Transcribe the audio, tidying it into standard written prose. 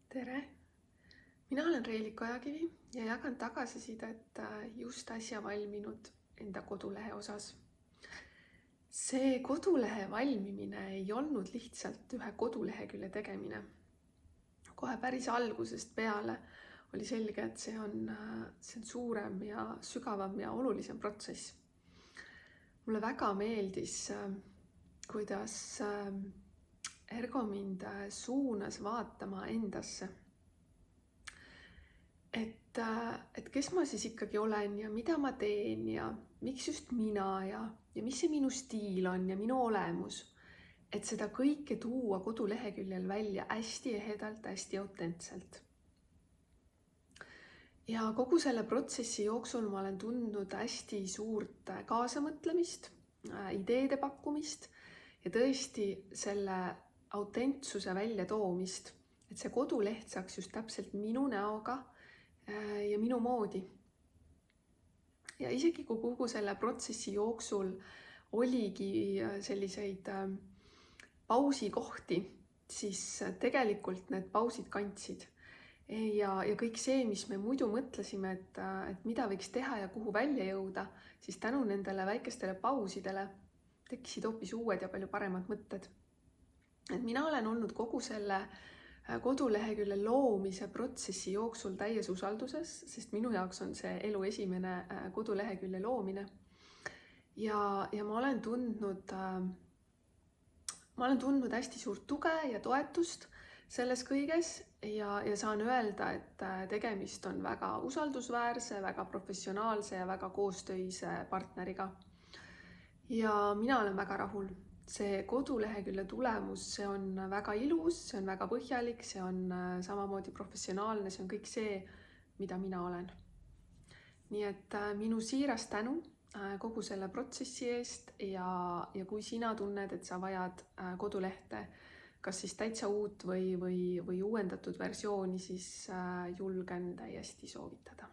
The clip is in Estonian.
Tere! Mina olen Reelik Ojakivi ja jagan tagasisidet just äsja valminud enda kodulehe osas. See kodulehe valmimine ei olnud lihtsalt ühe kodulehekülje tegemine. Kohe päris algusest peale oli selge, et see on suurem ja sügavam ja olulisem protsess. Mulle väga meeldis, kuidas Ergo mind suunas vaatama endasse. Et kes ma siis ikkagi olen ja mida ma teen ja miks just mina ja mis see minu stiil on ja minu olemus. Et seda kõike tuua koduleheküljel välja hästi ehedalt, hästi autentselt. Ja kogu selle protsessi jooksul ma olen tundnud hästi suurt kaasamõtlemist, ideede pakkumist ja tõesti selle autentsuse välja toomist, et see koduleht saaks just täpselt minu näoga ja minu moodi. Ja isegi kui kogu selle protsessi jooksul oligi selliseid pausikohti, siis tegelikult need pausid kandsid. Ja kõik see, mis me muidu mõtlesime, et mida võiks teha ja kuhu välja jõuda, siis tänu nendele väikestele pausidele tekkisid hoopis uued ja palju paremad mõtted. Et mina olen olnud kogu selle kodulehekülje loomise protsessi jooksul täies usalduses, sest minu jaoks on see elu esimene kodulehekülje loomine. Ja ma olen tundnud hästi suurt tuge ja toetust selles kõiges ja saan öelda, et tegemist on väga usaldusväärse, väga professionaalse ja väga koostöise partneriga. Ja mina olen väga rahul. See kodulehekülje tulemus, see on väga ilus, see on väga põhjalik, see on samamoodi professionaalne, see on kõik see, mida mina olen. Nii et minu siiras tänu kogu selle protsessi eest ja kui sina tunned, et sa vajad kodulehte, kas siis täitsa uut või uuendatud versiooni, siis julgen täiesti soovitada.